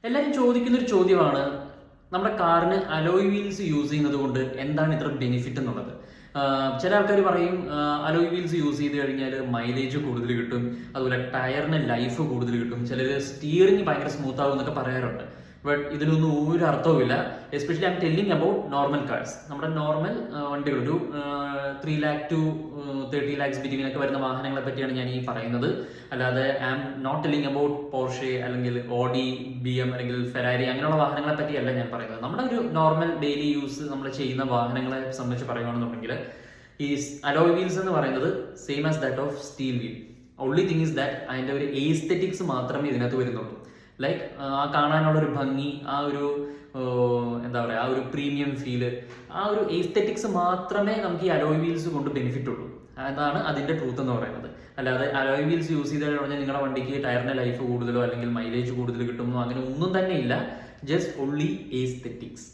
എല്ലാവരും ചോദിക്കുന്ന ഒരു ചോദ്യമാണ് നമ്മുടെ കാറിന് അലോയ് വീൽസ് യൂസ് ചെയ്യുന്നത് കൊണ്ട് എന്താണ് ഇത്ര ബെനിഫിറ്റ് എന്നുള്ളത്. ചില ആൾക്കാർ പറയും അലോയ് വീൽസ് യൂസ് ചെയ്ത് കഴിഞ്ഞാൽ മൈലേജ് കൂടുതൽ കിട്ടും, അതുപോലെ ടയറിന് ലൈഫ് കൂടുതൽ കിട്ടും, ചിലർ സ്റ്റിയറിംഗ് ഭയങ്കര സ്മൂത്ത് ആകും എന്നൊക്കെ പറയാറുണ്ട്. ബട്ട് ഇതിനൊന്നും ഒരു അർത്ഥവുമില്ല. Especially I'm telling about normal cars. നമ്മുടെ നോർമൽ വണ്ടികൾ ഒരു 3 lakh to 30 lakhs ബിറ്റ്വീൻ ഒക്കെ വരുന്ന വാഹനങ്ങളെ പറ്റിയാണ് ഞാൻ ഈ പറയുന്നത്. അല്ലാതെ I am not telling about Porsche അല്ലെങ്കിൽ ഓഡി, BM അല്ലെങ്കിൽ ഫെരാരി അങ്ങനെയുള്ള വാഹനങ്ങളെ പറ്റിയല്ല ഞാൻ പറയുന്നത്. നമ്മുടെ ഒരു നോർമൽ ഡെയിലി യൂസ് നമ്മൾ ചെയ്യുന്ന വാഹനങ്ങളെ സംബന്ധിച്ച് പറയുകയാണെന്നുണ്ടെങ്കിൽ ഈ അലോയ് വീൽസ് എന്ന് പറയുന്നത് same as that of steel wheel. Only thing is that അതിൻ്റെ ഒരു എസ്തെറ്റിക്സ് മാത്രമേ ഇതിനകത്ത് വരുന്നുള്ളൂ. ലൈക്ക് ആ കാണാനുള്ള ഒരു ഭംഗി, ആ ഒരു എന്താ പറയുക, ആ ഒരു പ്രീമിയം ഫീല്, ആ ഒരു എസ്തെറ്റിക്സ് മാത്രമേ നമുക്ക് ഈ അലോയ് വീൽസ് കൊണ്ട് ബെനിഫിറ്റ് ഉള്ളൂ. അതാണ് അതിന്റെ ട്രൂത്ത് എന്ന് പറയുന്നത്. അല്ലാതെ അലോയ് വീൽസ് യൂസ് ചെയ്താൽ പറഞ്ഞാൽ നിങ്ങളുടെ വണ്ടിക്ക് ടയറിന്റെ ലൈഫ് കൂടുതലോ അല്ലെങ്കിൽ മൈലേജ് കൂടുതൽ കിട്ടുമോ അങ്ങനെ ഒന്നും തന്നെ ഇല്ല. Just only aesthetics.